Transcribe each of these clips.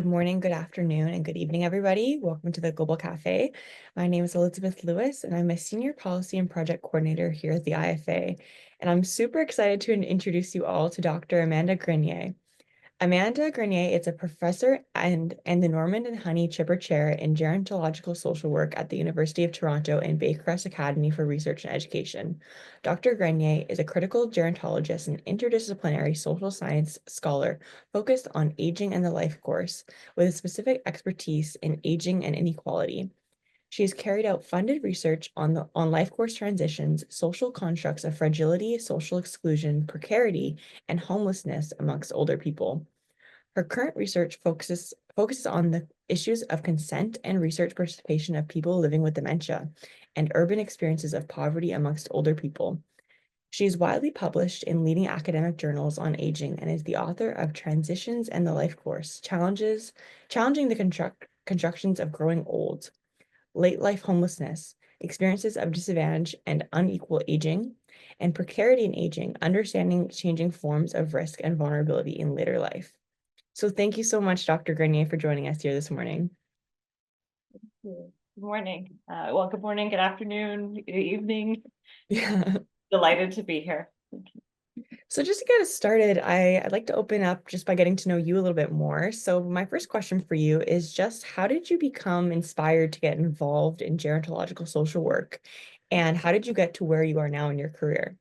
Good morning, good afternoon, and good evening, everybody. Welcome to the Global Café. My name is Elizabeth Lewis, and I'm a Senior Policy and Project Coordinator here at the IFA. And I'm super excited to introduce you all to Dr. Amanda Grenier. Amanda Grenier is a professor and the Norman and Honey Chipper Chair in Gerontological Social Work at the University of Toronto and Baycrest Academy for Research and Education. Dr. Grenier is a critical gerontologist and interdisciplinary social science scholar focused on aging and the life course, with a specific expertise in aging and inequality. She has carried out funded research on life course transitions, social constructs of fragility, social exclusion, precarity, and homelessness amongst older people. Her current research focuses on the issues of consent and research participation of people living with dementia and urban experiences of poverty amongst older people. She is widely published in leading academic journals on aging and is the author of Transitions and the Life Course, challenging the constructions of growing old, late life homelessness, experiences of disadvantage and unequal aging, and precarity in aging, understanding changing forms of risk and vulnerability in later life. So thank you so much, Dr. Grenier, for joining us here this morning. Good morning. Good morning, good afternoon, good evening. Yeah. Delighted to be here. So just to get us started, I'd like to open up just by getting to know you a little bit more. So my first question for you is just how did you become inspired to get involved in gerontological social work? And how did you get to where you are now in your career?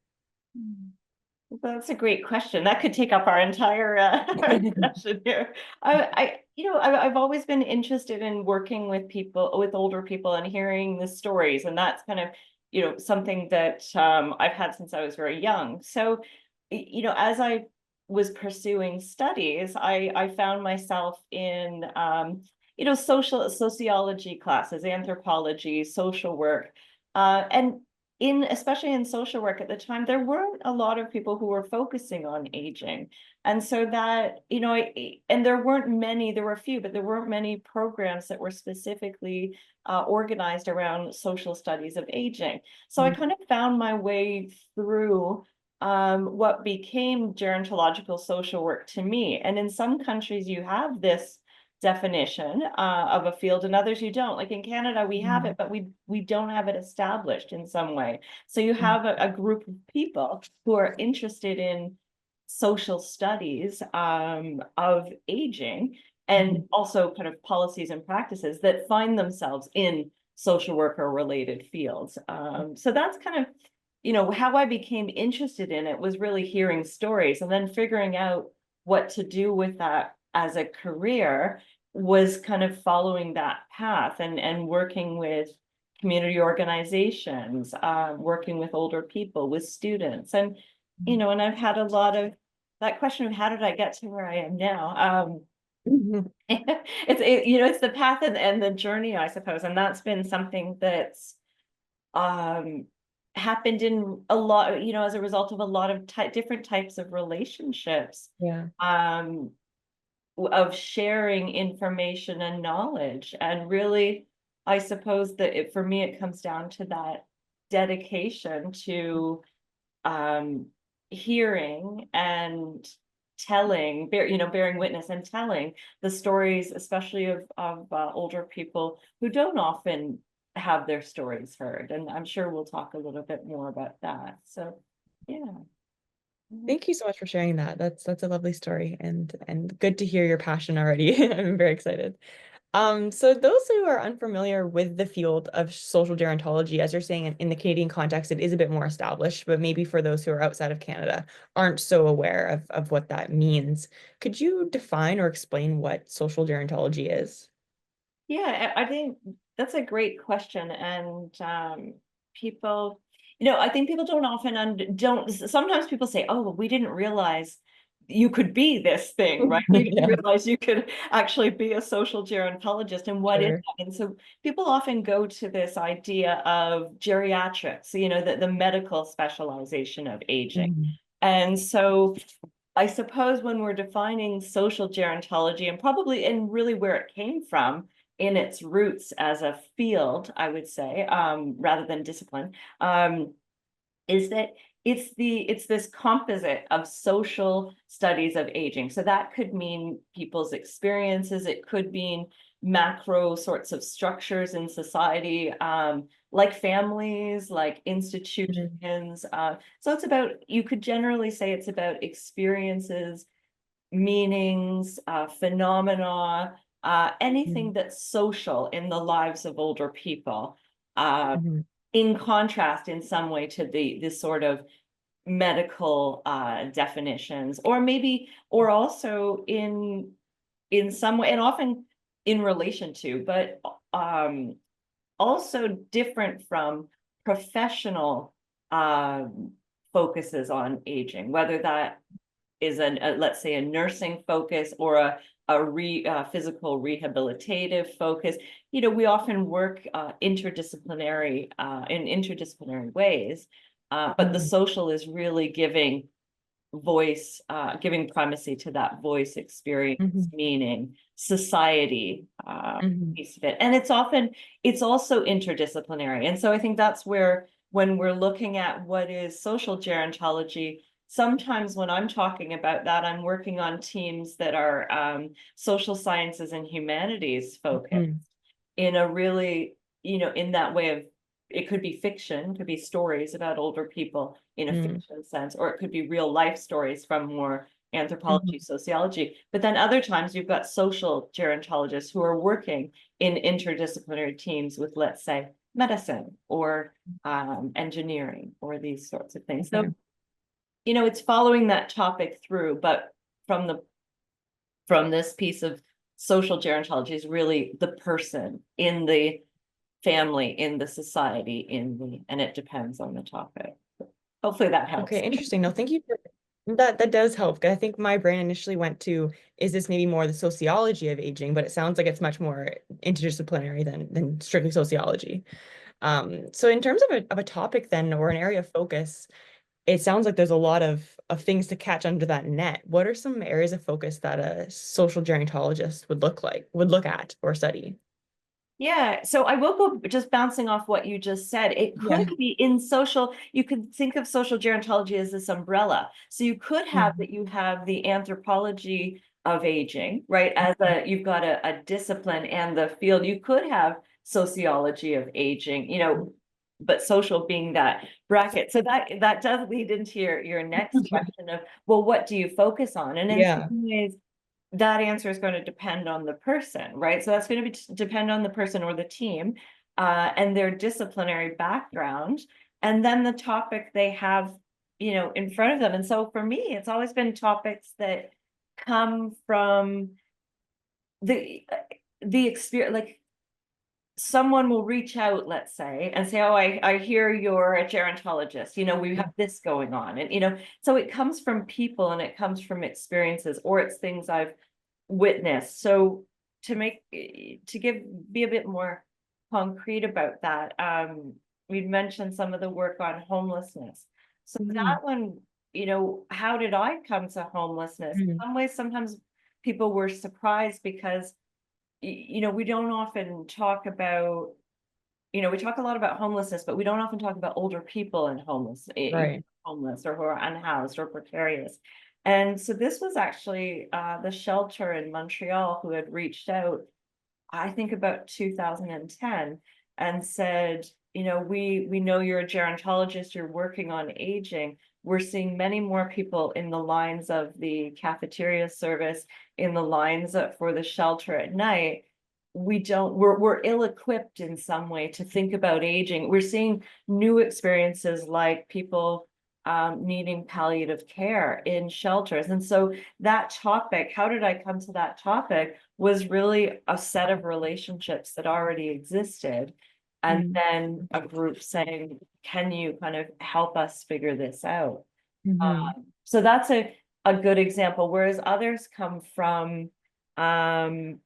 That's a great question. That could take up our entire session here. I've always been interested in working with people, with older people, and hearing the stories, and that's kind of, something that I've had since I was very young. So, as I was pursuing studies, I found myself in, sociology classes, anthropology, social work, and especially in social work at the time, there weren't a lot of people who were focusing on aging. And so that, and there were a few, but there weren't many programs that were specifically organized around social studies of aging. So I kind of found my way through what became gerontological social work to me. And in some countries, you have this definition of a field, and others you don't. Like in Canada, we have it, but we don't have it established in some way. So you have a group of people who are interested in social studies of aging, and also kind of policies and practices that find themselves in social worker related fields. So that's kind of, how I became interested in it, was really hearing stories and then figuring out what to do with that as a career, was kind of following that path and working with community organizations, working with older people, with students. And, and I've had a lot of that question of how did I get to where I am now? It's the path and the journey, I suppose. And that's been something that's happened in a lot, as a result of a lot of different types of relationships. Yeah. Of sharing information and knowledge. And really, I suppose that for me, it comes down to that dedication to hearing and telling, bearing witness and telling the stories, especially of older people who don't often have their stories heard. And I'm sure we'll talk a little bit more about that. So, yeah. Thank you so much for sharing that. That's a lovely story and good to hear your passion already. I'm very excited. So those who are unfamiliar with the field of social gerontology, as you're saying, in the Canadian context, it is a bit more established, but maybe for those who are outside of Canada aren't so aware of what that means. Could you define or explain what social gerontology is? Yeah, I think that's a great question. And people, I think people don't often don't, sometimes people say, oh, well, we didn't realize you could be this thing, right? We didn't Yeah, realize you could actually be a social gerontologist. And what is sure. that? And so people often go to this idea of geriatrics, the medical specialization of aging. Mhm. And so I suppose when we're defining social gerontology, and probably and really where it came from in its roots as a field, I would say, rather than discipline, is that it's this composite of social studies of aging. So that could mean people's experiences. It could mean macro sorts of structures in society, like families, like Mhm. institutions. So it's about, you could generally say it's about experiences, meanings, phenomena, anything Mhm. that's social in the lives of older people. Uh, Mhm. in contrast in some way to the sort of medical definitions, or maybe, or also in some way, and often in relation to, but also different from professional focuses on aging, whether that is let's say a nursing focus, or physical rehabilitative focus. You know, we often work in interdisciplinary ways, but the Mhm. social is really giving primacy to that voice, experience, Mhm. meaning, society Mhm. piece of it. And it's also interdisciplinary. And so I think that's where, when we're looking at what is social gerontology, sometimes when I'm talking about that, I'm working on teams that are social sciences and humanities focused Mhm. in a really, in that way of, it could be fiction, could be stories about older people in a Mhm. fiction sense, or it could be real life stories from more Mhm. anthropology, sociology. But then other times you've got social gerontologists who are working in interdisciplinary teams with, let's say, medicine or engineering or these sorts of things. So, Okay. it's following that topic through, but from the from this piece of social gerontology is really the person in the family, in the society, and it depends on the topic. Hopefully that Okay, helps. interesting. No, thank you for that. That does help. I think my brain initially went to, is this maybe more the sociology of aging? But it sounds like it's much more interdisciplinary than strictly sociology. So in terms of a topic then, or an area of focus, it sounds like there's a lot of things to catch under that net. What are some areas of focus that a social gerontologist would look at or study? Yeah, so I will go, just bouncing off what you just said. It Yeah. could be in social, you could think of social gerontology as this umbrella. So you could have Mhm. that, you have the anthropology of aging, right? You've got a discipline and the field. You could have sociology of aging, but social being that bracket. So that does lead into your next question of, well, what do you focus on? And in some Yeah. ways, that answer is going to depend on the person, right? So that's going to depend on the person or the team, and their disciplinary background, and then the topic they have, in front of them. And so for me, it's always been topics that come from the experience. Like, someone will reach out, let's say, and say, "Oh, I hear you're a gerontologist. We have this going on," and so it comes from people and it comes from experiences, or it's things I've witness. So be a bit more concrete about that, we've mentioned some of the work on homelessness. So that Mhm. one, how did I come to homelessness? Mhm. In some ways, sometimes people were surprised because we don't often talk about, we talk a lot about homelessness, but we don't often talk about older people and Right. homeless, or who are unhoused or precarious. And so this was actually the shelter in Montreal who had reached out, I think about 2010, and said, we know you're a gerontologist, you're working on aging. We're seeing many more people in the lines of the cafeteria service, in the lines for the shelter at night. We're ill-equipped in some way to think about aging. We're seeing new experiences like people needing palliative care in shelters. And so that topic, how did I come to that topic, was really a set of relationships that already existed. And Mhm. then a group saying, can you kind of help us figure this out? Mhm. So that's a good example, whereas others come from um,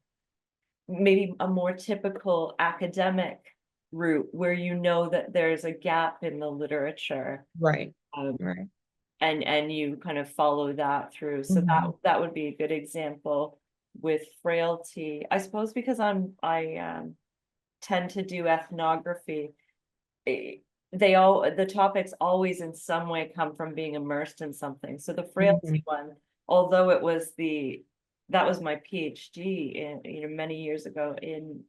maybe a more typical academic route, where that there's a gap in the literature, Right. um, Right. and you kind of follow that through. So Mhm. that would be a good example with frailty, I suppose, because I tend to do ethnography. the topics always in some way come from being immersed in something. So the frailty Mhm. one, although that was my PhD in, many years ago and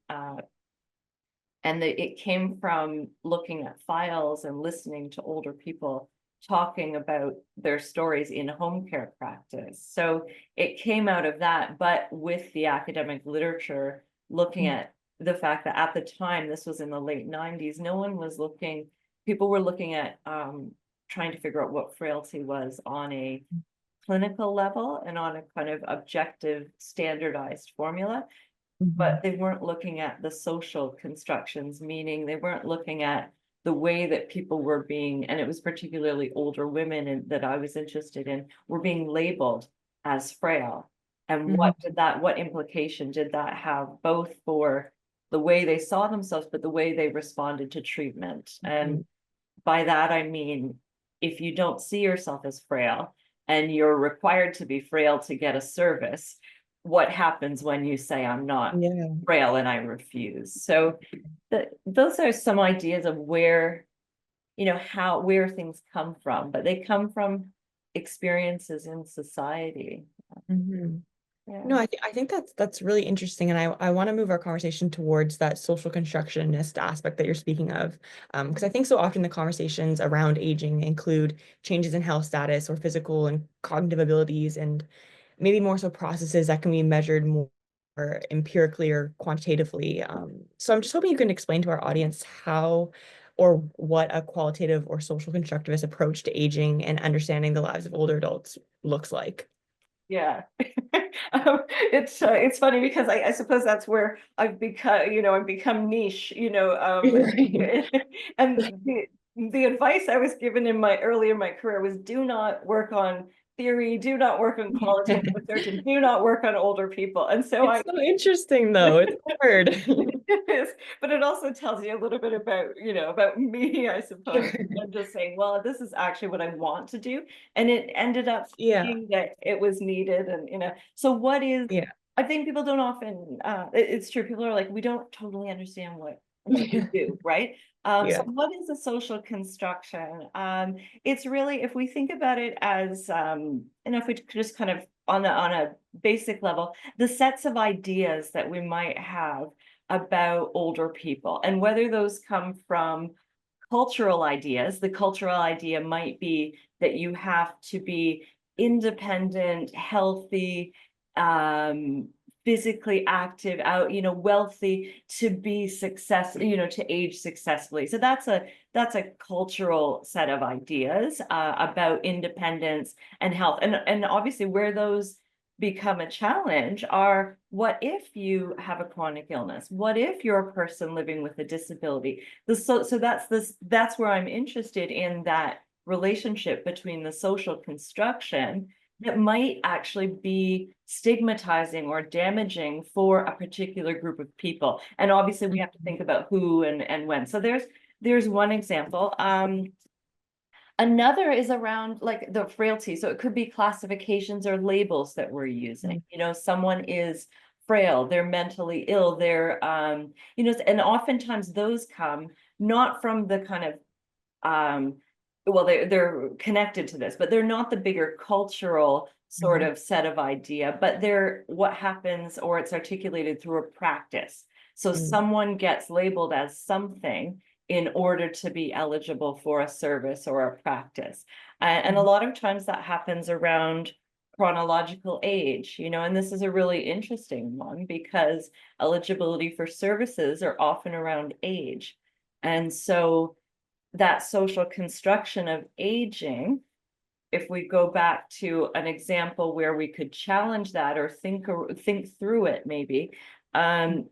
it came from looking at files and listening to older people talking about their stories in home care practice. So it came out of that, but with the academic literature, looking at the fact that at the time, this was in the late 90s, no one was looking, people were looking at trying to figure out what frailty was on a clinical level and on a kind of objective standardized formula, but Mhm. they weren't looking at the social constructions, meaning they weren't looking at the way that people were being, and it was particularly older women that I was interested in, were being labeled as frail. And Mhm. what implication did that have both for the way they saw themselves, but the way they responded to treatment? And Mhm. by that, I mean, if you don't see yourself as frail and you're required to be frail to get a service, what happens when you say, I'm not Yeah. frail and I refuse? So those are some ideas of where, where things come from, but they come from experiences in society. Mhm. Yeah. No, I think that's really interesting, and I want to move our conversation towards that social constructionist aspect that you're speaking of, because I think so often the conversations around aging include changes in health status or physical and cognitive abilities, and maybe more so processes that can be measured more empirically or quantitatively. So I'm just hoping you can explain to our audience how or what a qualitative or social constructivist approach to aging and understanding the lives of older adults looks like. Yeah. It's funny because I suppose that's where I've become niche, Right. and the advice I was given earlier in my career was do not work on theory, do not work on qualitative research, and do not work on older people. And so It's so interesting though. It's hard. it is, but it also tells you a little bit about, about me, I suppose. Sure. I'm just saying, well, this is actually what I want to do. And it ended up Yeah. being that it was needed. And, so what is, Yeah. I think people don't often, it's true. People are like, we don't totally understand what you Yeah. do, right? So Yeah. what is a social construction? It's really, if we think about it as, if we just kind of on a basic level, the sets of ideas that we might have about older people and whether those come from cultural ideas. The cultural idea might be that you have to be independent, healthy, um, physically active, wealthy to be to age successfully. So that's a cultural set of ideas about independence and health. And obviously where those become a challenge are, what if you have a chronic illness? What if you're a person living with a disability? So that's where I'm interested in that relationship between the social construction that might actually be stigmatizing or damaging for a particular group of people. And obviously we have to think about who and when. So there's one example. Another is around like the frailty. So it could be classifications or labels that we're using. Mhm. Someone is frail, they're mentally ill, and oftentimes those come not from the kind of well, they're connected to this, but they're not the bigger cultural sort Mhm. of set of idea, but they're what happens or it's articulated through a practice. So Mhm. someone gets labeled as something in order to be eligible for a service or a practice. And a Mhm. lot of times that happens around chronological age, and this is a really interesting one because eligibility for services are often around age. And so that social construction of aging, if we go back to an example where we could challenge that or think through it maybe, um,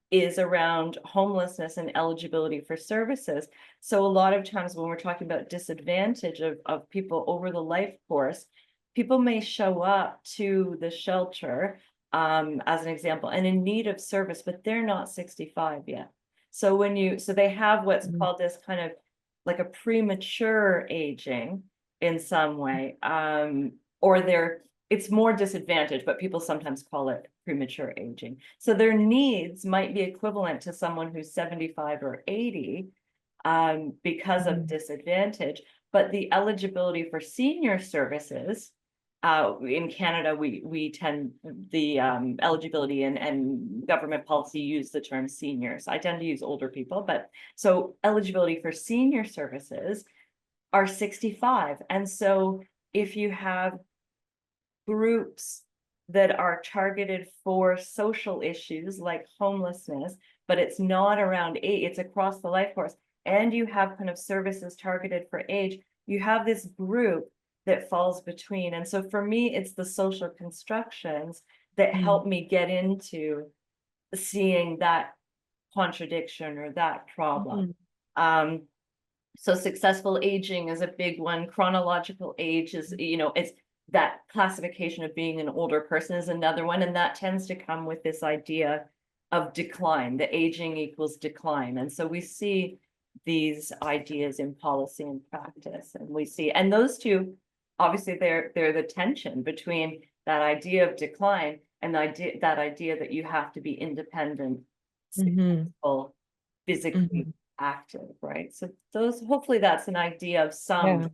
is around homelessness and eligibility for services. So a lot of times when we're talking about disadvantage of people over the life course, people may show up to the shelter, as an example, and in need of service, but they're not 65 yet. So they have what's Mhm. called this kind of like a premature aging in some way, or it's more disadvantaged, but people sometimes call it premature aging. So their needs might be equivalent to someone who's 75 or 80, because of Mhm. disadvantage. But the eligibility for senior services, in Canada, we tend the eligibility and government policy use the term seniors. I tend to use older people, but so eligibility for senior services are 65. And so if you have groups that are targeted for social issues like homelessness, but it's not around age, it's across the life course, and you have kind of services targeted for age, you have this group that falls between. And so for me, it's the social constructions that help me get into seeing that contradiction or that problem. Mhm. Um, so successful aging is a big one. Chronological age is, it's that classification of being an older person is another one. And that tends to come with this idea of decline, the aging equals decline. And so we see these ideas in policy and practice. And we see, and those two, obviously they're the tension between that idea of decline and that idea that you have to be independent, Mhm. successful, physically Mhm. active, right? So those, hopefully that's an idea of some Yeah.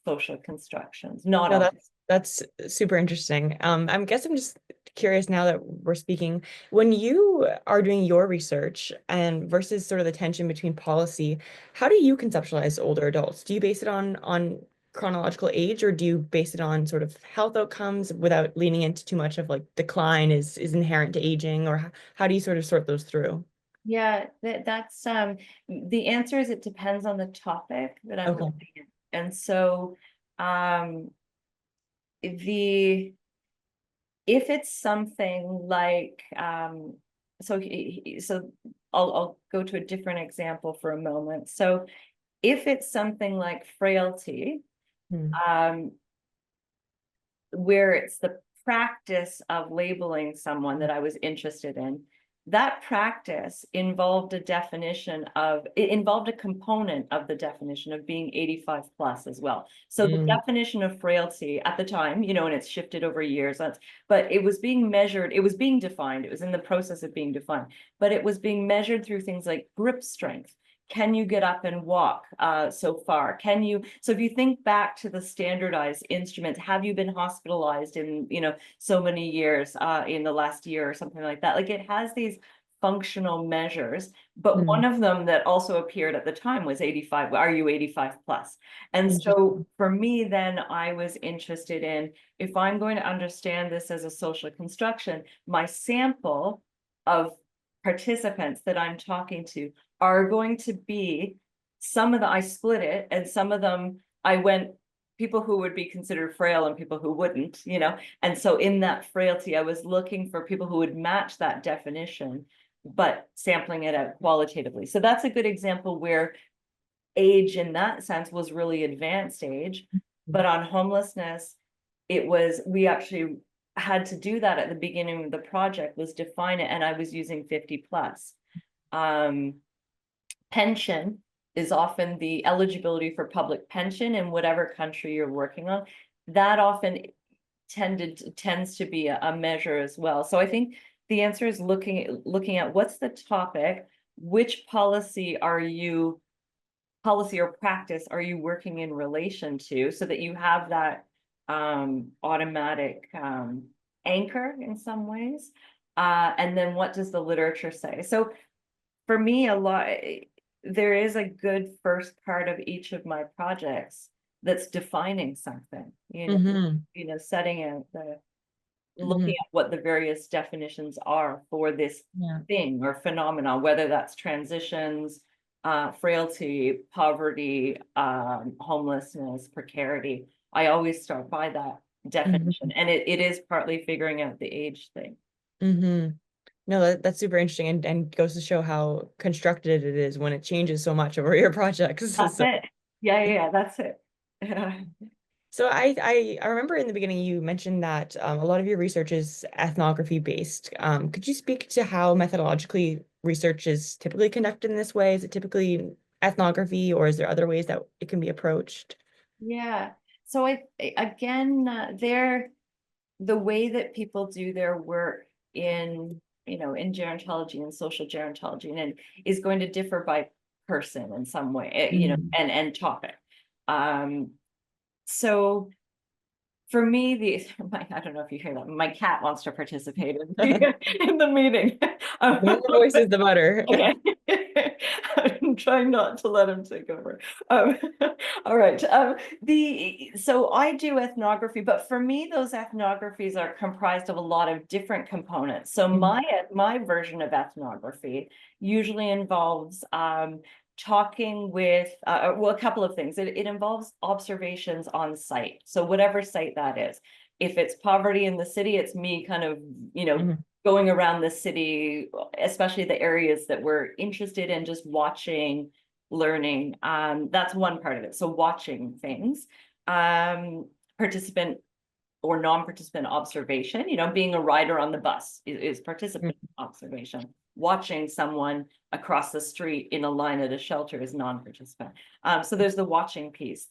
social constructions, not No, all. that's super interesting. I guess I'm just curious now that we're speaking, when you are doing your research and versus sort of the tension between policy, how do you conceptualize older adults? Do you base it on chronological age, or do you base it on sort of health outcomes without leaning into too much of like decline is inherent to aging, or how do you sort of sort those through? Yeah, that's the answer is it depends on the topic that I'm Okay. looking at. And so um the if it's something like so so I'll go to a different example for a moment. So if it's something like frailty, Hmm. um where it's the practice of labeling someone that I was interested in. That practice involved it involved a component of the definition of being 85 plus as well. So the Mm. definition of frailty at the time, and it's shifted over years, but it was being measured, it was being defined, it was in the process of being defined, but it was being measured through things like grip strength. Can you get up and walk so far? So if you think back to the standardized instruments, have you been hospitalized in, so many years in the last year or something like that? Like it has these functional measures, but one Mm. of them that also appeared at the time was 85. Are you 85 plus? And so Interesting. for me, then I was interested in, if I'm going to understand this as a social construction, my sample of participants that I'm talking to are going to be I split it, and some of them I went people who would be considered frail and people who wouldn't, and so in that frailty, I was looking for people who would match that definition, but sampling it out qualitatively. So that's a good example where age in that sense was really advanced age, but on homelessness, we actually had to do that at the beginning of the project, was define it, and I was using 50 plus. Um, pension is often the eligibility for public pension in whatever country you're working on. That often tends to be a measure as well. So I think the answer is looking at what's the topic, which policy or practice are you working in relation to, so that you have that automatic anchor in some ways. And then what does the literature say? So for me, there is a good first part of each of my projects that's defining something, Hmm. setting out looking Hmm. at what the various definitions are for this Yeah. thing or phenomenon, whether that's transitions, frailty, poverty, homelessness, precarity. I always start by that Hmm. definition, and it is partly figuring out the age thing. Hmm. No, that's super interesting and goes to show how constructed it is when it changes so much over your projects. That's So, it. Yeah, yeah, yeah, that's it. so I remember in the beginning you mentioned that a lot of your research is ethnography based. Could you speak to how methodologically research is typically conducted in this way? Is it typically ethnography, or is there other ways that it can be approached? Yeah. So again, the way that people do their work in gerontology and social gerontology and is going to differ by person in some way, Mhm. and topic. So for me, I don't know if you hear that, my cat wants to participate in in the meeting. When the voice is the butter. Okay. I'm trying not to let him take over. Um, all right. So I do ethnography, but for me, those ethnographies are comprised of a lot of different components. So Mhm. my version of ethnography usually involves talking with well, a couple of things. It involves observations on site. So whatever site that is. If it's poverty in the city, it's me kind of, Mhm. going around the city, especially the areas that we're interested in, just watching, learning. That's one part of it. So watching things. Participant or non-participant observation, being a rider on the bus is participant observation. Watching someone across the street in a line at a shelter is non-participant. So there's the watching piece.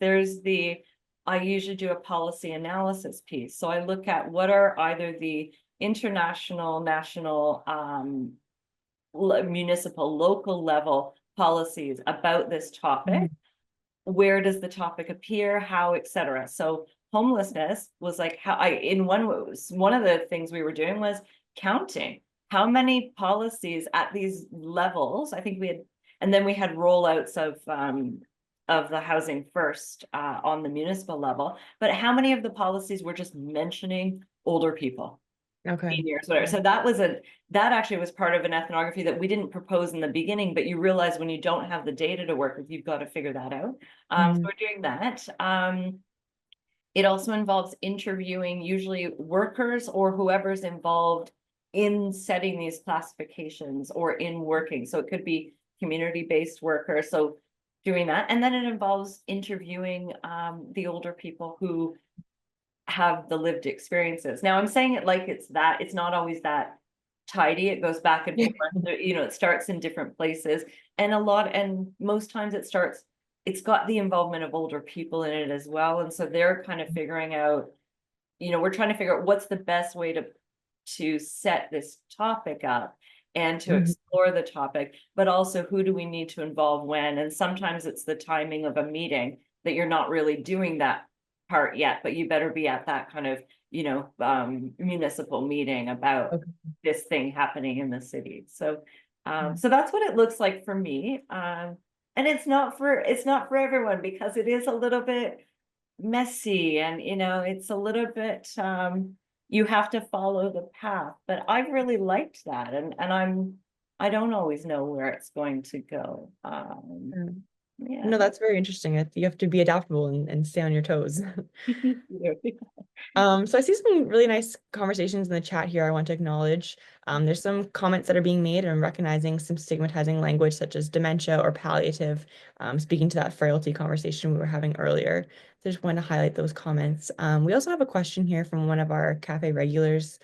I usually do a policy analysis piece. So I look at what are either the international, national, municipal, local level policies about this topic. Mhm. Where does the topic appear, how, etc. So homelessness was like how I in one of the things we were doing was counting how many policies at these levels. I think we had, and then we had rollouts of the housing first on the municipal level, but how many of the policies were just mentioning older people, Okay. seniors, whatever. So that actually was part of an ethnography that we didn't propose in the beginning, but you realize when you don't have the data to work with, you've got to figure that out. So Mhm. we're doing that. It also involves interviewing usually workers or whoever's involved in setting these classifications or in working. So it could be community-based workers. So doing that. And then it involves interviewing the older people who have the lived experiences. Now I'm saying it like it's not always that tidy. It goes back and Yeah. forth. It starts in different places. And most times it's got the involvement of older people in it as well. And so they're kind of figuring out, we're trying to figure out what's the best way to set this topic up and to Mhm. explore the topic, but also who do we need to involve when? And sometimes it's the timing of a meeting that you're not really doing that part yet, but you better be at that kind of, municipal meeting about Okay. this thing happening in the city. So, Mhm. so that's what it looks like for me. And it's not for everyone because it is a little bit messy and it's a little bit you have to follow the path, but I've really liked that, and I don't always know where it's going to go. Mm. Yeah. No, that's very interesting. You have to be adaptable and stay on your toes. So I see some really nice conversations in the chat here I want to acknowledge. There's some comments that are being made and recognizing some stigmatizing language such as dementia or palliative, speaking to that frailty conversation we were having earlier. So I just want to highlight those comments. We also have a question here from one of our cafe regulars,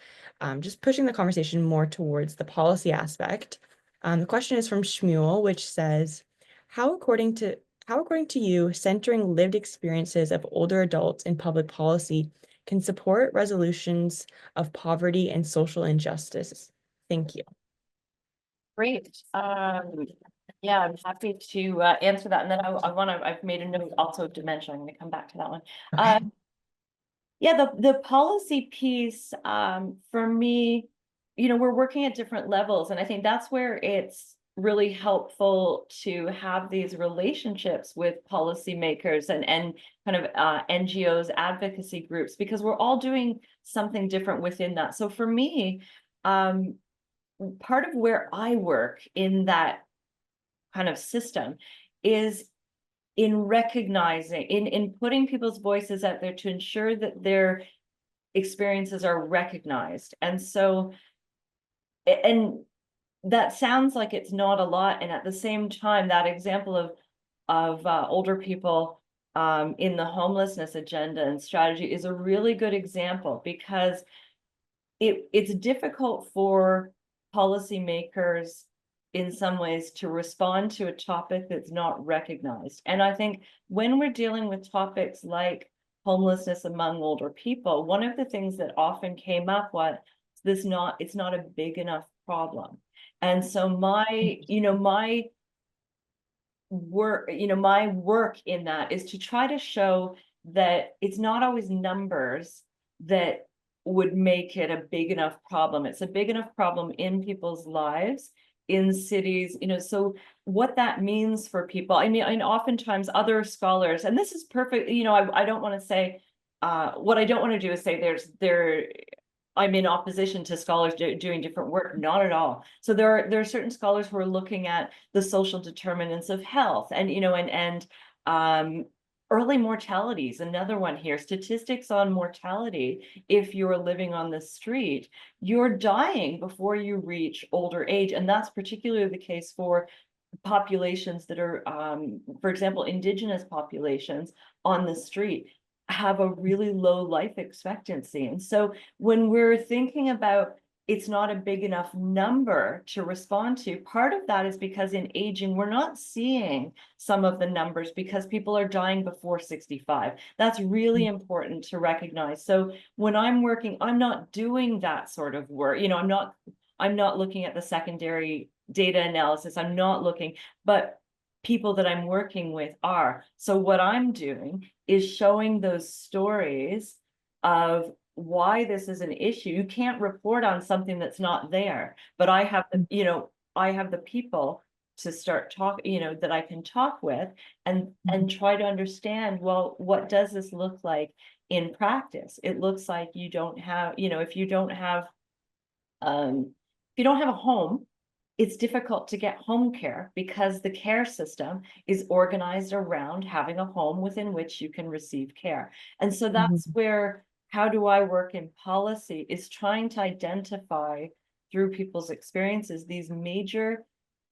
just pushing the conversation more towards the policy aspect. The question is from Shmuel, which says, how according to how, according to you, centering lived experiences of older adults in public policy can support resolutions of poverty and social injustice? Thank you. Great. Yeah, I'm happy to answer that. And then I've made a note also of dementia. I'm going to come back to that one. Uh, Okay. yeah, the policy piece, for me, we're working at different levels, and I think that's where it's really helpful to have these relationships with policymakers and kind of NGOs, advocacy groups, because we're all doing something different within that. So for me, um, part of where I work in that kind of system is in recognizing, in putting people's voices out there to ensure that their experiences are recognized. And so, and that sounds like it's not a lot. And at the same time, that example of older people in the homelessness agenda and strategy is a really good example, because it's difficult for policymakers in some ways to respond to a topic that's not recognized. And I think when we're dealing with topics like homelessness among older people, one of the things that often came up was it's not a big enough problem. And so my work, my work in that is to try to show that it's not always numbers that would make it a big enough problem. It's a big enough problem in people's lives, in cities, so what that means for people. I mean, and oftentimes other scholars, and this is perfect, I don't want to say, what I don't want to do is say I'm in opposition to scholars doing different work. Not at all. So there are certain scholars who are looking at the social determinants of health, and um, early mortality is another one here. Statistics on mortality. If you're living on the street, you're dying before you reach older age, and that's particularly the case for populations that are, for example, indigenous populations on the street have a really low life expectancy. And so when we're thinking about it's not a big enough number to respond to, part of that is because in aging, we're not seeing some of the numbers because people are dying before 65. That's really important to recognize. So when I'm working, I'm not doing that sort of work. I'm not looking at the secondary data analysis. I'm not looking, but people that I'm working with are. So what I'm doing is showing those stories of why this is an issue. You can't report on something that's not there, but I have the people to start that I can talk with and try to understand, well, what does this look like in practice? It looks like you don't have, if you don't have a home, it's difficult to get home care because the care system is organized around having a home within which you can receive care. And so that's Mhm. where how do I work in policy is trying to identify through people's experiences these major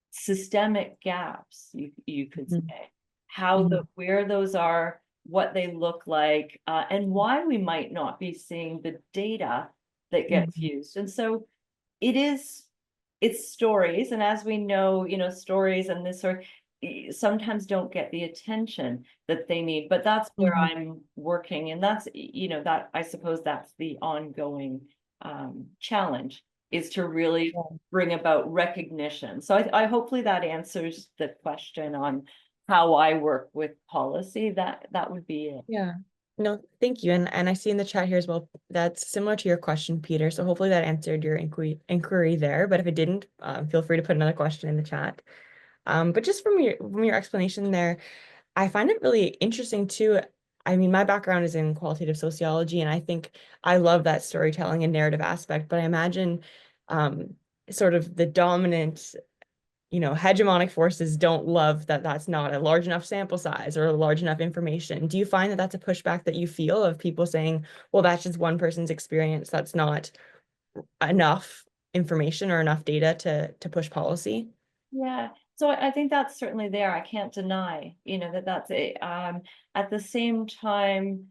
systemic gaps, you could Mhm. say, how Mhm. where those are, what they look like, and why we might not be seeing the data that gets Mhm. used. And so it is, it's stories, and as we know, stories and this sort sometimes don't get the attention that they need, but that's where Mhm. I'm working, and that's, that I suppose that's the ongoing challenge, is to really Yeah. bring about recognition. So I hopefully that answers the question on how I work with policy. That would be it. Yeah. No, thank you. And I see in the chat here as well, that's similar to your question, Peter. So hopefully that answered your inquiry there. But if it didn't, feel free to put another question in the chat. But just from your explanation there, I find it really interesting too. I mean, my background is in qualitative sociology, and I think I love that storytelling and narrative aspect. But I imagine sort of the dominant hegemonic forces don't love that that's not a large enough sample size or a large enough information. Do you find that that's a pushback that you feel of people saying, well, that's just one person's experience, that's not enough information or enough data to push policy? Yeah, so I think that's certainly there. I can't deny, that that's it. At the same time,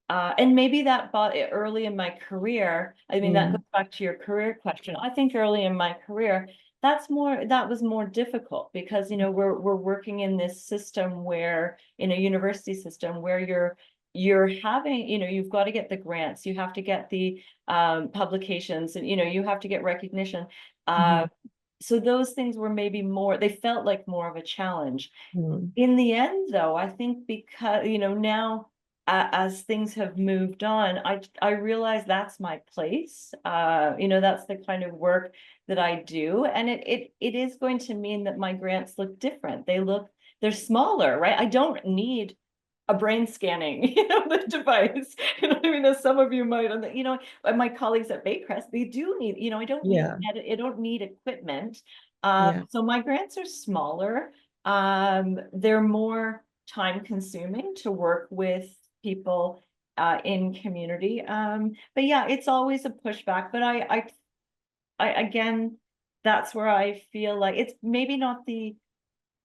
and maybe that bought it early in my career. I mean, that goes Mm, back to your career question. I think early in my career, that was more difficult because, we're working in this system where, in a university system where you're having, you've got to get the grants, you have to get the publications, and you have to get recognition. Uh, mhm, so those things were maybe more, they felt like more of a challenge. mm, In the end, though, I think because, now as things have moved on, I realize that's my place. That's the kind of work that I do. And it is going to mean that my grants look different. They're smaller, right? I don't need a brain scanning, the device. I mean, as some of you might, and my colleagues at Baycrest, they do need, yeah, I don't need equipment. yeah. So my grants are smaller. They're more time consuming to work with people in community. But yeah, it's always a pushback. But again, that's where I feel like it's maybe not the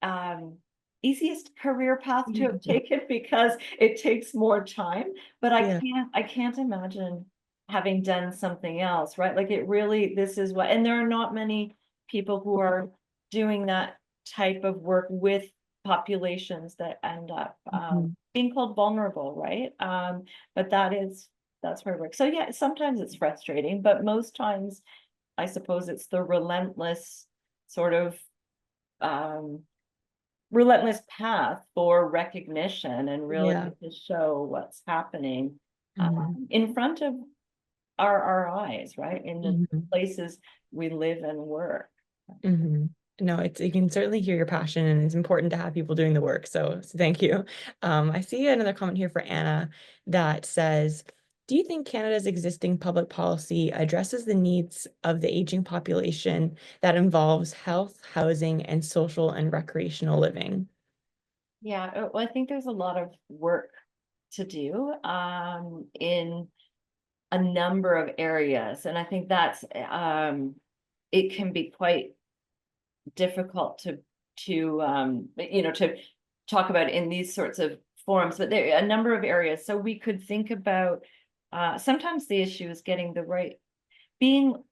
um easiest career path to have taken because it takes more time, but Yeah. I can't imagine having done something else, right? Like it really, this is what, and there are not many people who are doing that type of work with populations that end up Mhm. being called vulnerable, right? But that's where it works. So yeah, sometimes it's frustrating, but most times I suppose it's the relentless sort of um relentless path for recognition and really Yeah. to show what's happening Hmm. in front of our eyes, right? In the Hmm. places we live and work. Hmm. No, it's you can certainly hear your passion, and it's important to have people doing the work. So thank you. I see another comment here for Anna that says, "Do you think Canada's existing public policy addresses the needs of the aging population that involves health, housing, and social and recreational living?" Yeah, well, I think there's a lot of work to do in a number of areas. And I think that's it can be quite difficult to talk about in these sorts of forums, but there are a number of areas. So we could think about sometimes the issue is getting the right being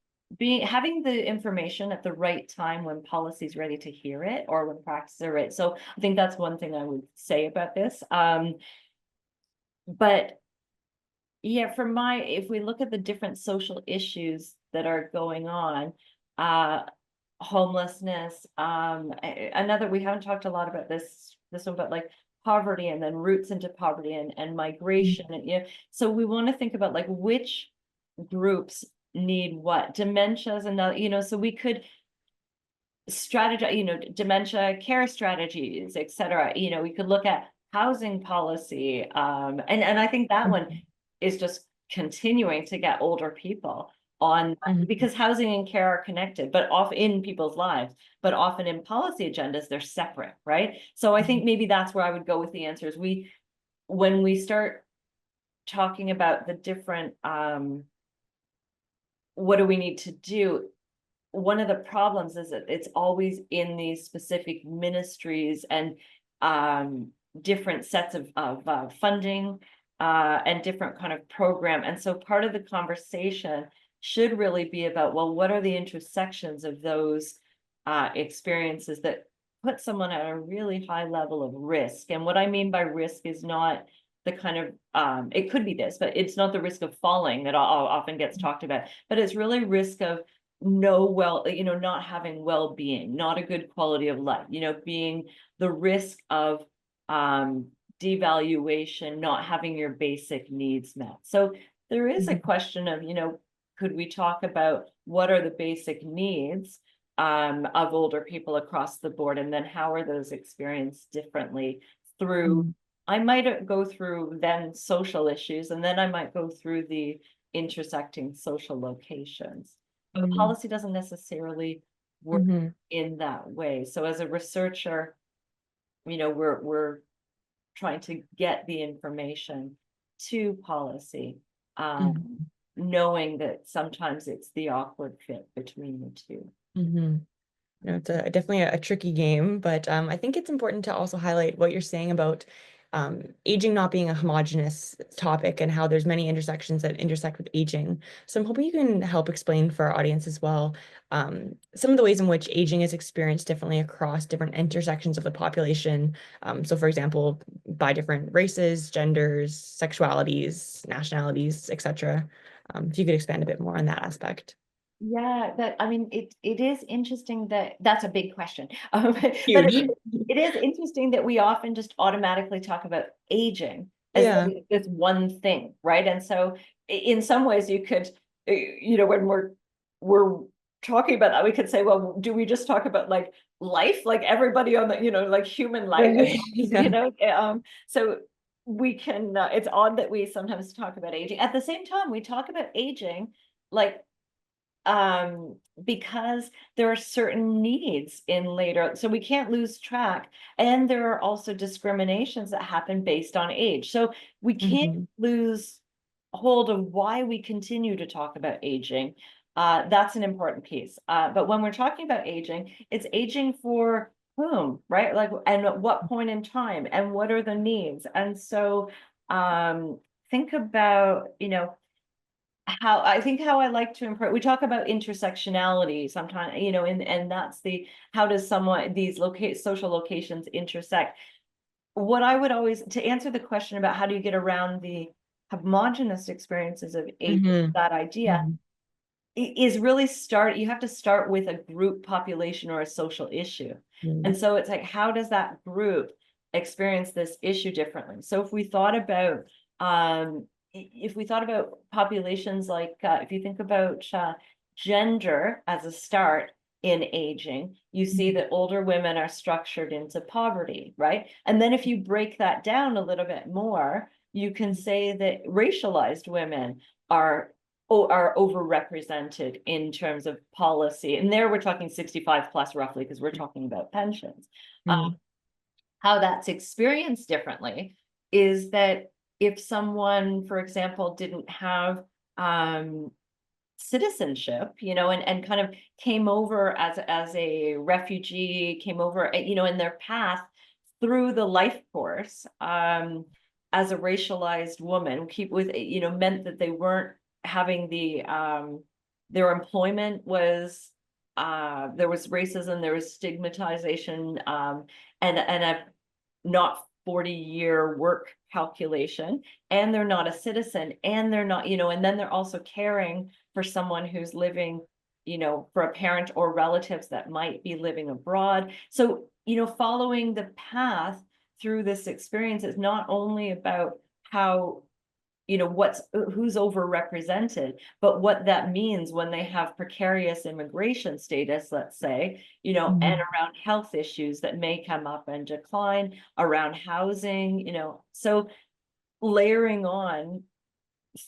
having the information at the right time when policy's ready to hear it or when practices are right. So I think that's one thing I would say about this. But yeah, if we look at the different social issues that are going on, uh, homelessness, another, we haven't talked a lot about this one, but like poverty and then roots into poverty and migration. And, so we want to think about like which groups need what. Dementia is another, so we could strategy, dementia care strategies, et cetera. We could look at housing policy. And I think that one is just continuing to get older people on, Mhm. because housing and care are connected, but often in people's lives, but often in policy agendas, they're separate, right? So I think maybe that's where I would go with the answers. When we start talking about the different, what do we need to do? One of the problems is that it's always in these specific ministries and different sets of funding and different kind of program. And so part of the conversation should really be about, well, what are the intersections of those experiences that put someone at a really high level of risk? And what I mean by risk is not the kind of it could be this, but it's not the risk of falling that often gets talked about, but it's really risk of not having well-being, not a good quality of life, being the risk of devaluation, not having your basic needs met. So there is a Mhm. question of, could we talk about what are the basic needs of older people across the board, and then how are those experienced differently through, Mhm. I might go through then social issues, and then I might go through the intersecting social locations. But Mhm. policy doesn't necessarily work Mhm. in that way. So as a researcher, we're trying to get the information to policy, Mhm. knowing that sometimes it's the awkward fit between the two. Mhm. It's definitely a tricky game, but I think it's important to also highlight what you're saying about aging not being a homogenous topic and how there's many intersections that intersect with aging. So I'm hoping you can help explain for our audience as well some of the ways in which aging is experienced differently across different intersections of the population. So, for example, by different races, genders, sexualities, nationalities, etc. If you could expand a bit more on that aspect. Yeah, that I mean, it is interesting that that's a big question. But Huge. it is interesting that we often just automatically talk about aging as though Yeah. it's one thing, right? And so in some ways you could, when we're talking about that, we could say, well, do we just talk about like life, like everybody on the, like human life, Right. Yeah. so we can, it's odd that we sometimes talk about aging. At the same time, we talk about aging like because there are certain needs in later, so we can't lose track. And there are also discriminations that happen based on age. So we can't Hmm. lose hold of why we continue to talk about aging. That's an important piece. But when we're talking about aging, it's aging for whom, right? Like, and at what point in time, and what are the needs? And so think about, how I like to improve. We talk about intersectionality sometimes, and that's how does someone these social locations intersect? What I would always, to answer the question about how do you get around the homogenous experiences of age, Hmm. that idea, Hmm. is really you have to start with a group population or a social issue. Mm. And so it's like, how does that group experience this issue differently? So if we thought about, populations like, if you think about gender as a start in aging, you see that older women are structured into poverty, right? And then if you break that down a little bit more, you can say that racialized women are are overrepresented in terms of policy. And there we're talking 65 plus roughly, because we're talking about pensions. Mm. How that's experienced differently is that if someone, for example, didn't have citizenship, and kind of came over as a refugee, came over, in their path through the life course, as a racialized woman, meant that they weren't having their employment was, there was racism, there was stigmatization, and a not 40-year work calculation, and they're not a citizen, and they're not, and then they're also caring for someone who's living, for a parent or relatives that might be living abroad. So, following the path through this experience is not only about how, who's overrepresented, but what that means when they have precarious immigration status, let's say, and Mhm. around health issues that may come up and decline, around housing, so layering on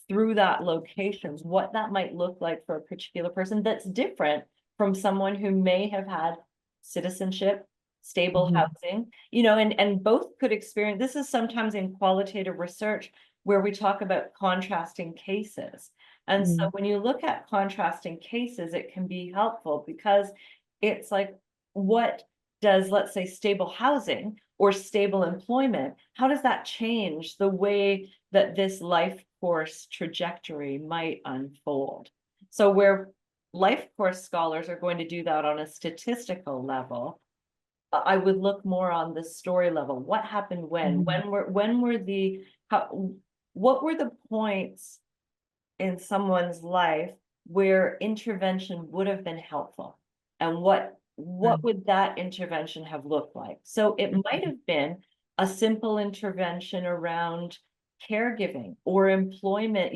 through that locations, what that might look like for a particular person that's different from someone who may have had citizenship, stable Mhm. housing, and both could experience. This is sometimes in qualitative research where we talk about contrasting cases. And so Mhm. when you look at contrasting cases, it can be helpful because it's like, what does, let's say, stable housing or stable employment, how does that change the way that this life course trajectory might unfold? So where life course scholars are going to do that on a statistical level, I would look more on the story level. What happened when? Mhm. When were what were the points in someone's life where intervention would have been helpful? And what Right. would that intervention have looked like? So it might Mhm. have been a simple intervention around caregiving or employment,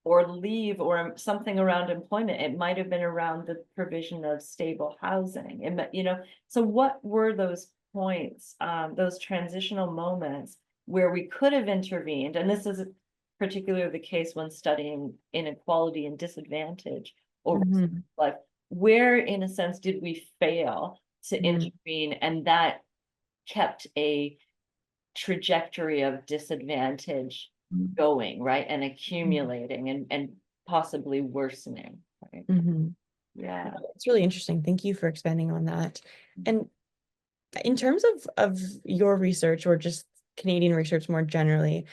or leave, or something around employment. It might have been around the provision of stable housing. So what were those points, those transitional moments where we could have intervened? And this is particularly the case when studying inequality and disadvantage over Mhm. like, where in a sense did we fail to Mhm. intervene, and that kept a trajectory of disadvantage going, right, and Mhm. accumulating and possibly worsening, right? Mhm. Yeah. It's really interesting. Thank you for expanding on that. And in terms of your research or just Canadian research more generally,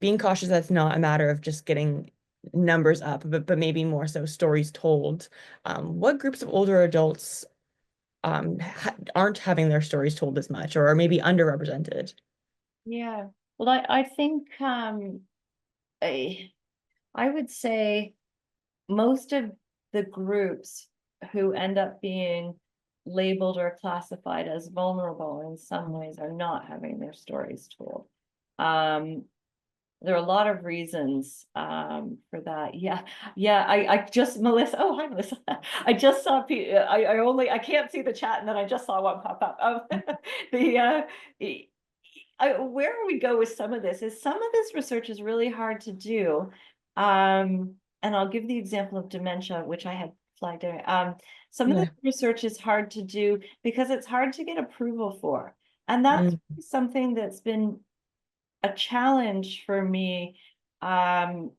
being cautious that's not a matter of just getting numbers up, but maybe more so stories told. What groups of older adults ha aren't having their stories told as much or are maybe underrepresented? Yeah. Well, I think I, I would say most of the groups who end up being labeled or classified as vulnerable in some ways are not having their stories told. Um, there are a lot of reasons for that. Yeah, yeah. I just Melissa. Oh, hi, Melissa. I just saw. I can't see the chat, and then I just saw one pop up. The where we go with some of this is some of this research is really hard to do. And I'll give the example of dementia, which I had flagged there. Some of the Yeah. research is hard to do because it's hard to get approval for. And that's Mm. something that's been a challenge for me. Um,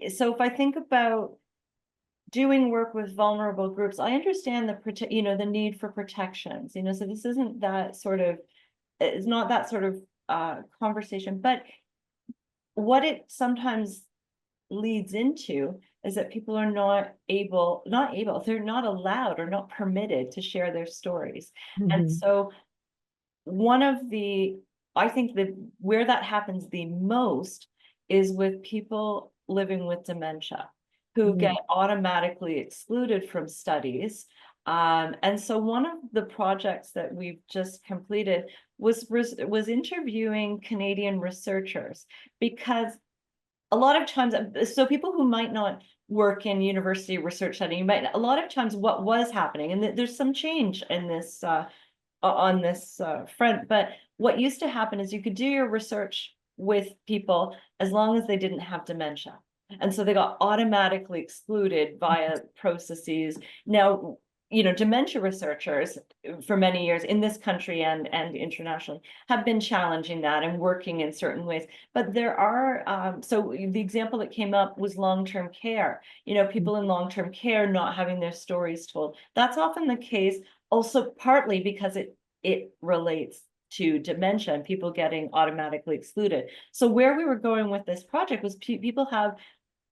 so if I think about doing work with vulnerable groups, I understand the need for protections, so this isn't that sort of, it's not that sort of conversation, but what it sometimes leads into is that people are they're not allowed or not permitted to share their stories. And Mhm. so one of the, I think that where that happens the most is with people living with dementia. who get Mhm. automatically excluded from studies. And so one of the projects that we've just completed was interviewing Canadian researchers, because a lot of times, so people who might not work in university research setting, a lot of times what was happening, and there's some change in this on this front, but what used to happen is you could do your research with people as long as they didn't have dementia. And so they got automatically excluded via processes. Now, dementia researchers for many years in this country and internationally have been challenging that and working in certain ways. But there are, so the example that came up was long-term care. People in long-term care not having their stories told. That's often the case also partly because it relates to dementia and people getting automatically excluded. So where we were going with this project was people have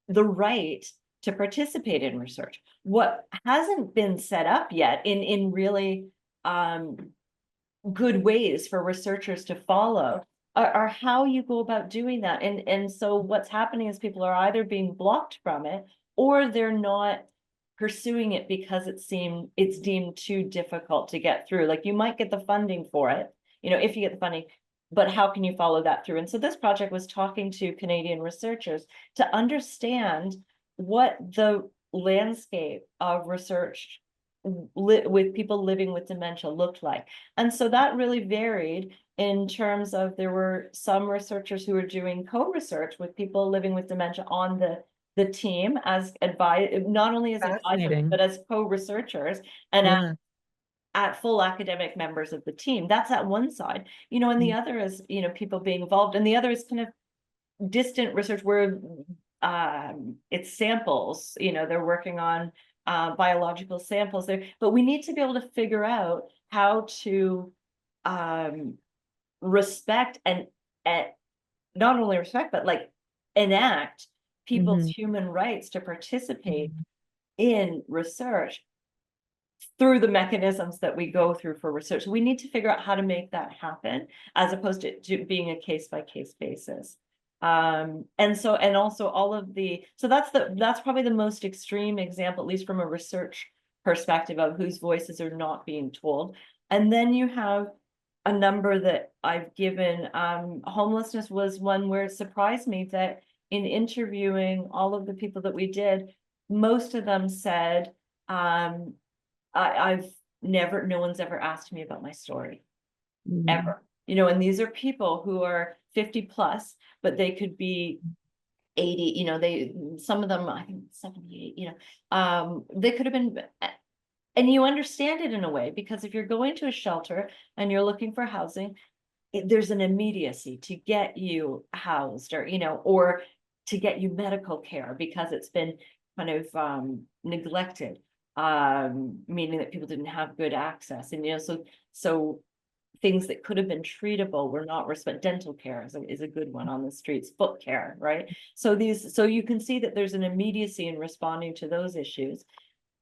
the right to participate in research. What hasn't been set up yet in really good ways for researchers to follow are how you go about doing that. And so what's happening is people are either being blocked from it, or they're not pursuing it because it's deemed too difficult to get through. Like, you might get the funding for it, if you get the funding, but how can you follow that through? And so this project was talking to Canadian researchers to understand what the landscape of research with people living with dementia looked like. And so that really varied in terms of, there were some researchers who were doing co-research with people living with dementia on the team as not only as advisors, but Fascinating. as co-researchers and Yeah. at full academic members of the team. That's at one side, and the other is, people being involved, and the other is kind of distant research where it's samples, they're working on biological samples there, but we need to be able to figure out how to um, respect and not only respect, but like enact people's Mhm. human rights to participate Mhm. in research through the mechanisms that we go through for research. We need to figure out how to make that happen, as opposed to being a case by case basis. And also all of so that's probably the most extreme example, at least from a research perspective, of whose voices are not being told. And then you have a number that I've given. Homelessness was one where it surprised me that in interviewing all of the people that we did, most of them said, I've never, no one's ever asked me about my story, Mhm. ever. And these are people who are 50 plus, but they could be 80, some of them, I think 78, they could have been, and you understand it in a way, because if you're going to a shelter and you're looking for housing, there's an immediacy to get you housed, or to get you medical care, because it's been kind of neglected, meaning that people didn't have good access. And so things that could have been treatable were not respect. Dental care is a good one on the streets, foot care, right? So you can see that there's an immediacy in responding to those issues,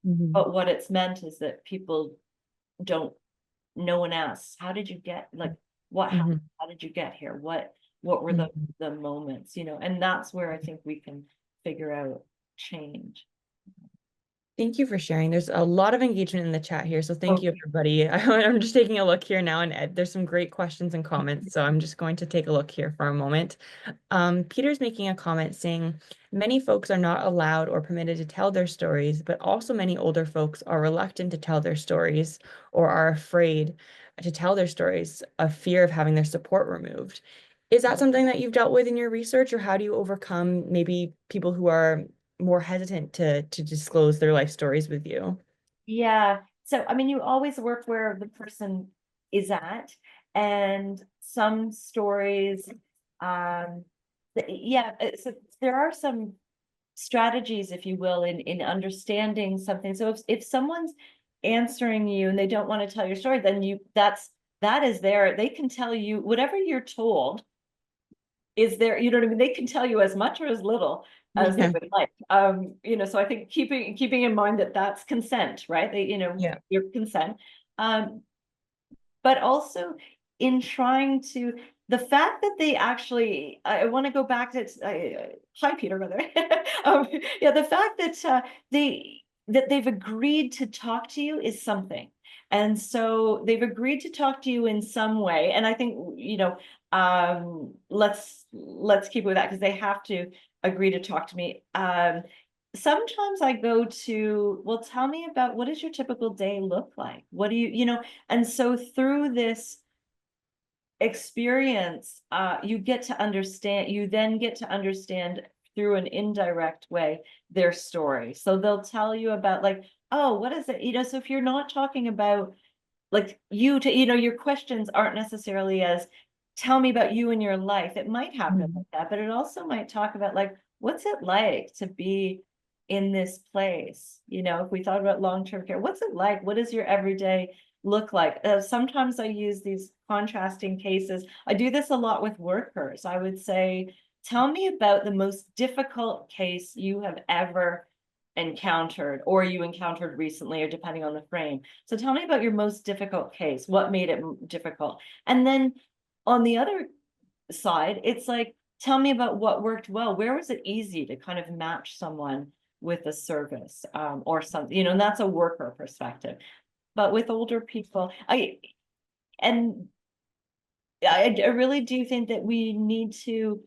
Mhm. but what it's meant is that people don't, no one asks, how did you get, like, what happened? Mhm. How did you get here? What were Mhm. the moments, and that's where I think we can figure out change. Thank you for sharing. There's a lot of engagement in the chat here, so thank you, Okay. everybody. I'm just taking a look here now, and there's some great questions and comments, so I'm just going to take a look here for a moment. Peter's making a comment saying, many folks are not allowed or permitted to tell their stories, but also many older folks are reluctant to tell their stories or are afraid to tell their stories, of fear of having their support removed. Is that something that you've dealt with in your research, or how do you overcome maybe people who are more hesitant to disclose their life stories with you? Yeah. So, I mean, you always work where the person is at, and some stories, yeah, so there are some strategies, if you will, in understanding something. So if someone's answering you and they don't want to tell your story, then that is there. They can tell you whatever you're told is there, what I mean? They can tell you as much or as little as they Yeah. would like. So I think keeping in mind that that's consent, right? Yeah. Your consent. But also in trying to, the fact that they actually, I want to go back to, hi, Peter, by the way. Yeah, the fact that they've agreed to talk to you is something. And so they've agreed to talk to you in some way. And I think, let's keep with that because they have to agree to talk to me. Sometimes I go to, well, tell me about what does your typical day look like? What do and so through this experience, you then get to understand through an indirect way their story. So they'll tell you about like, oh, what is it? So if you're not talking about like your questions aren't necessarily as tell me about you and your life. It might happen Mhm. like that, but it also might talk about like, what's it like to be in this place? If we thought about long-term care, what's it like? What does your everyday look like? Sometimes I use these contrasting cases. I do this a lot with workers. I would say, tell me about the most difficult case you have ever encountered or you encountered recently, or depending on the frame. So tell me about your most difficult case. What made it difficult? And then on the other side, it's like, tell me about what worked well. Where was it easy to kind of match someone with a service, or something, and that's a worker perspective. But with older people, and I really do think that we need to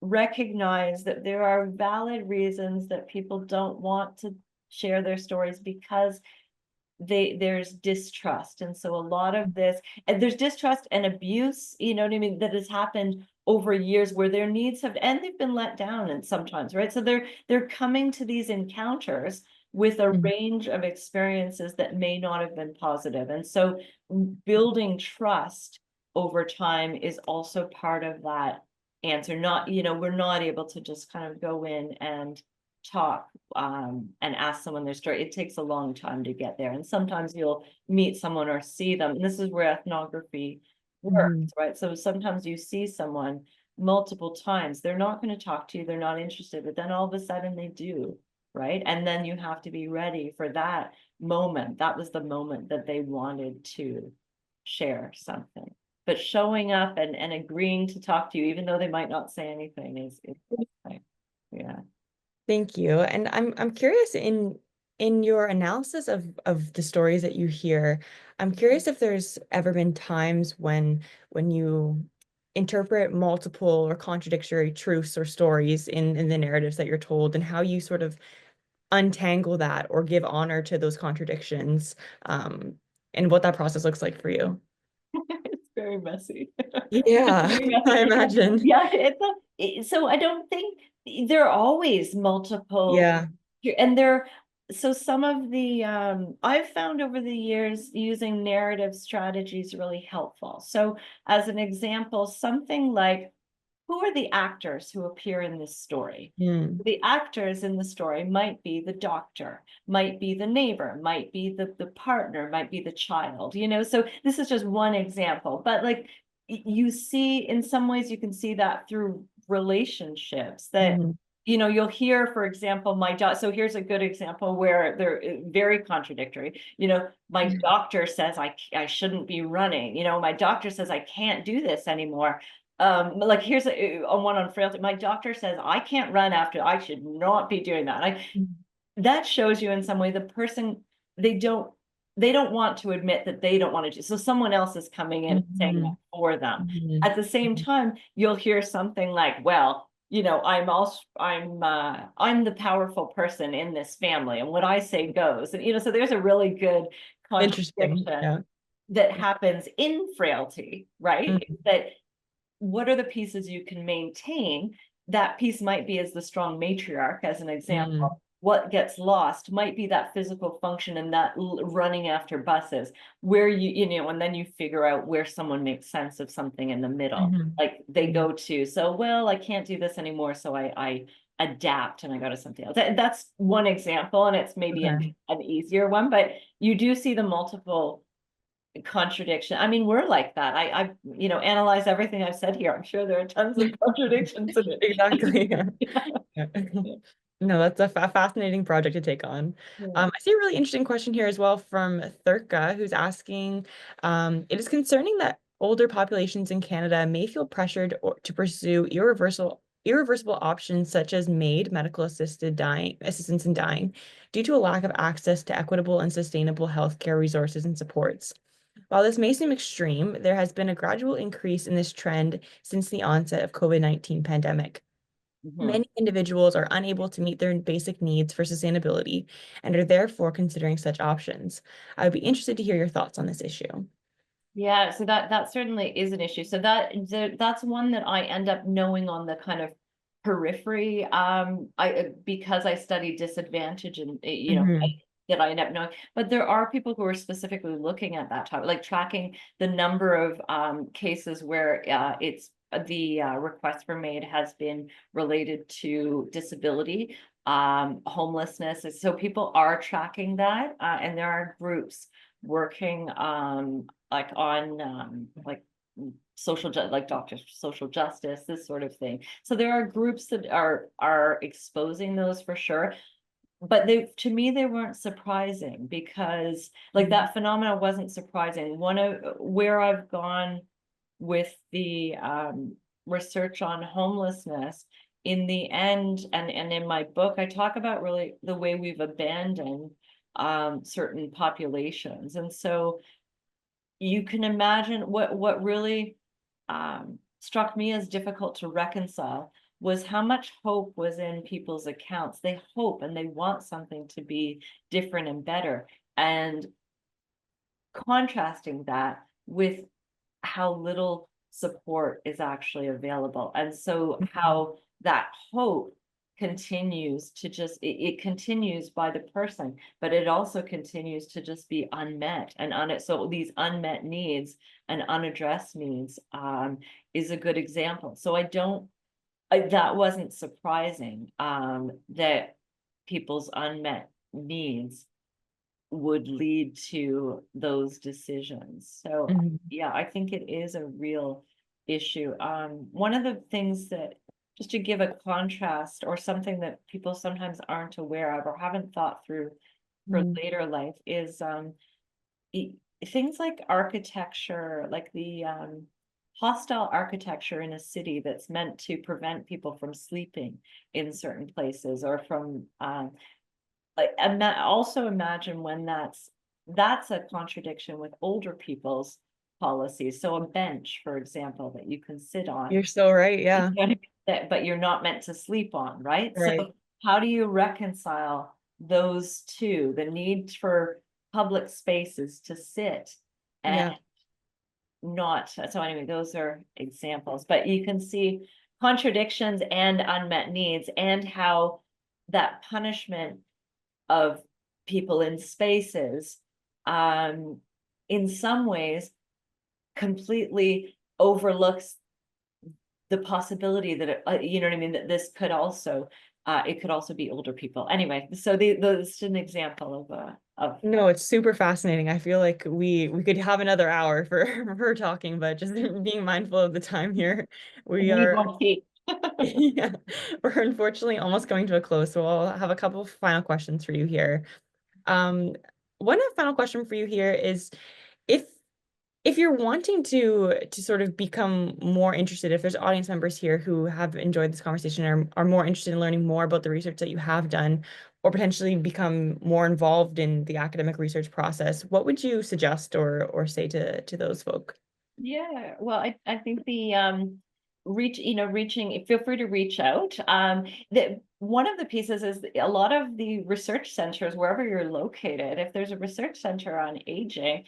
recognize that there are valid reasons that people don't want to share their stories because there's distrust. And so a lot of this, and there's distrust and abuse, you know what I mean, that has happened over years where their needs have, and they've been let down and sometimes, right? So they're coming to these encounters with a Mhm. range of experiences that may not have been positive. And so building trust over time is also part of that answer. Not, we're not able to just kind of go in and talk, and ask someone their story. It takes a long time to get there. And sometimes you'll meet someone or see them. And this is where ethnography works, Mhm. right? So sometimes you see someone multiple times. They're not going to talk to you. They're not interested. But then all of a sudden they do, right? And then you have to be ready for that moment. That was the moment that they wanted to share something. But showing up and agreeing to talk to you, even though they might not say anything, is yeah. Thank you. And I'm curious in your analysis of the stories that you hear, I'm curious if there's ever been times when you interpret multiple or contradictory truths or stories in the narratives that you're told and how you sort of untangle that or give honor to those contradictions, and what that process looks like for you. It's very messy. Yeah, Very messy. I imagine. Yeah, so I don't think there are always multiple, Yeah. and so some of the I've found over the years using narrative strategies really helpful. So as an example, something like, who are the actors who appear in this story? Mm. The actors in the story might be the doctor, might be the neighbor, might be the partner, might be the child, So this is just one example, but like you see, in some ways, you can see that through relationships that, Mhm. you'll hear, for example, so here's a good example where they're very contradictory. My doctor says I shouldn't be running. My doctor says I can't do this anymore. Like here's a one on frailty. My doctor says I can't run after, I should not be doing that. That shows you in some way the person, they don't they don't want to admit that they don't want to do, so someone else is coming in and saying that Mhm. for them. Mhm. At the same time, you'll hear something like, well, I'm the powerful person in this family and what I say goes. And so there's a really good Interesting. contradiction Yeah. that happens in frailty, right? Mhm. That what are the pieces you can maintain? That piece might be as the strong matriarch, as an Mhm. example. What gets lost might be that physical function and that running after buses, where and then you figure out where someone makes sense of something in the middle. Mhm. Like they Mhm. go to, so, well, I can't do this anymore, so I adapt and I go to something else. That's one example, and it's maybe Okay. an easier one, but you do see the multiple contradiction. I mean, we're like that. I analyze everything I've said here. I'm sure there are tons of contradictions in Exactly. it. Yeah. No, that's a fascinating project to take on. Yeah. I see a really interesting question here as well from Thurka, who's asking, it is concerning that older populations in Canada may feel pressured to pursue irreversible options such as MAID, medical assisted dying, assistance in dying, due to a lack of access to equitable and sustainable healthcare resources and supports. While this may seem extreme, there has been a gradual increase in this trend since the onset of COVID-19 pandemic. Mhm. Many individuals are unable to meet their basic needs for sustainability and are therefore considering such options. I would be interested to hear your thoughts on this issue. Yeah, so that certainly is an issue. So that's one that I end up knowing on the kind of periphery. Because I study disadvantage and Hmm. that I end up knowing. But there are people who are specifically looking at that topic, like tracking the number of cases where it's the request for MAID has been related to disability, homelessness. So people are tracking that, and there are groups working like on like like doctors for social justice, this sort of thing. So there are groups that are exposing those for sure. But they, to me, they weren't surprising because like that phenomena wasn't surprising. One of where I've gone with the research on homelessness in the end, and in my book, I talk about really the way we've abandoned certain populations. And so you can imagine what really struck me as difficult to reconcile was how much hope was in people's accounts. They hope and they want something to be different and better. And contrasting that with how little support is actually available. And so how that hope continues to just it continues by the person, but it also continues to just be unmet and so these unmet needs and unaddressed needs is a good example. So that wasn't surprising that people's unmet needs would lead to those decisions. So Hmm. yeah, I think it is a real issue. One of the things that, just to give a contrast or something that people sometimes aren't aware of or haven't thought through for Hmm. later life is e- things like architecture, like the hostile architecture in a city that's meant to prevent people from sleeping in certain places or from like also imagine when that's a contradiction with older people's policies. So a bench, for example, that you can sit on, You're so right. you Yeah. know what I mean? But you're not meant to sleep on, right? So Right. how do you reconcile those two, the need for public spaces to sit and Yeah. not, so anyway, those are examples, but you can see contradictions and unmet needs and how that punishment of people in spaces um in some ways completely overlooks the possibility that you know what I mean, that this could also it could also be older people anyway. So that's an example of No, it's super fascinating. I feel like we could have another hour for for talking, but just being mindful of the time here, we need are more tea. yeah, we're unfortunately almost coming to a close. So I'll have a couple of final questions for you here. One final question for you here is if if you're wanting to sort of become more interested, if there's audience members here who have enjoyed this conversation or are more interested in learning more about the research that you have done, or potentially become more involved in the academic research process, what would you suggest or say to those folk? Yeah, well, I think the reaching, feel free to reach out. The one of the pieces is a lot of the research centers, wherever you're located, if there's a research center on aging,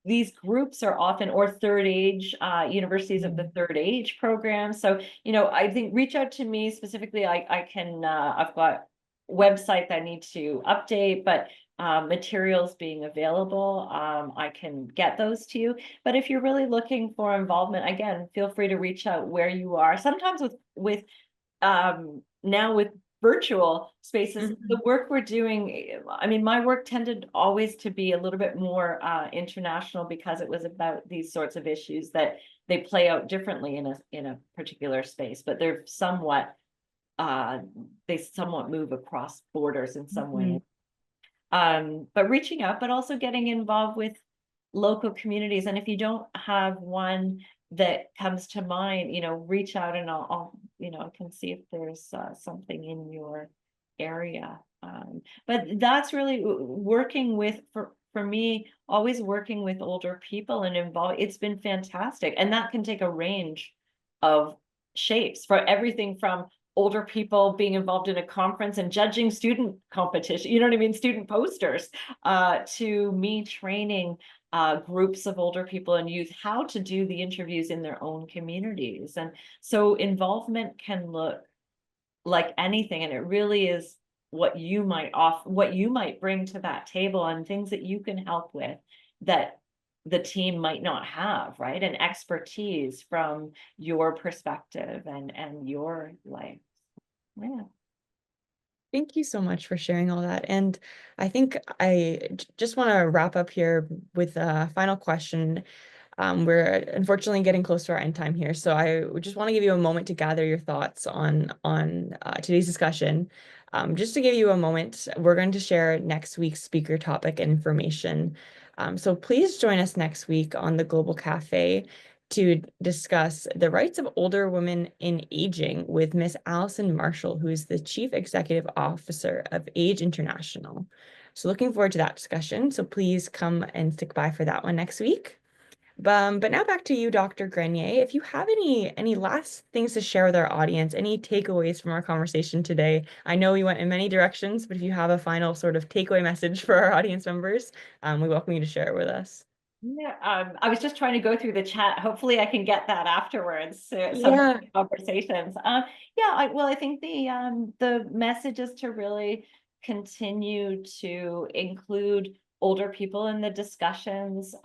these groups are often, or third age, universities of the Mm. third age program. So, I think reach out to me specifically. I can I've got website that I need to update, but materials being available, I can get those to you. But if you're really looking for involvement, again, feel free to reach out where you are. Sometimes with now with virtual spaces, the Mhm. work we're doing, I mean, my work tended always to be a little bit more international because it was about these sorts of issues that they play out differently in a particular space, but uh they somewhat move across borders in some way. Mhm. But reaching out, but also getting involved with local communities. And if you don't have one that comes to mind, reach out and I can see if there's something in your area. But that's really working with, for me, always working with older people and involve, it's been fantastic. And that can take a range of shapes, for everything from older people being involved in a conference and judging student competition, you know what I mean, student posters, to me training groups of older people and youth how to do the interviews in their own communities. And so involvement can look like anything, and it really is what you might bring to that table, and things that you can help with that the team might not have, right? And expertise from your perspective and your life. Yeah. Thank you so much for sharing all that. And I think just want to wrap up here with a final question. We're unfortunately getting close to our end time here, so I would just want to give you a moment to gather your thoughts on today's discussion. Just to give you a moment, we're going to share next week's speaker topic and information. So please join us next week on the Global Cafe to discuss the rights of older women in aging with Miss Allison Marshall, who is the Chief Executive Officer of Age International. So looking forward to that discussion. So please come and stick by for that one next week. But now back to you, Dr. Grenier. If you have any last things to share with our audience, any takeaways from our conversation today, I know we went in many directions, but if you have a final sort of takeaway message for our audience members, we welcome you to share it with us. Yeah, I was just trying to go through the chat. Hopefully I can get that afterwards, some Yeah, conversations. Yeah, I think the message is to really continue to include older people in the discussions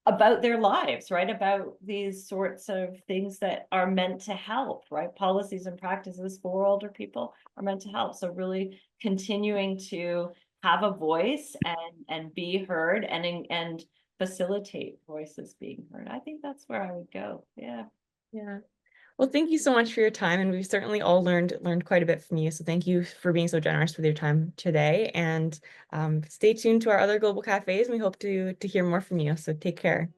about their lives, right? About these sorts of things that are meant to help, right? Policies and practices for older people are meant to help. So really continuing to have a voice and be heard and facilitate voices being heard. I think that's where I would go. Yeah. yeah. Well, thank you so much for your time, and we've certainly all learned quite a bit from you. So thank you for being so generous with your time today. And stay tuned to our other global cafes, and we hope to hear more from you. So take care.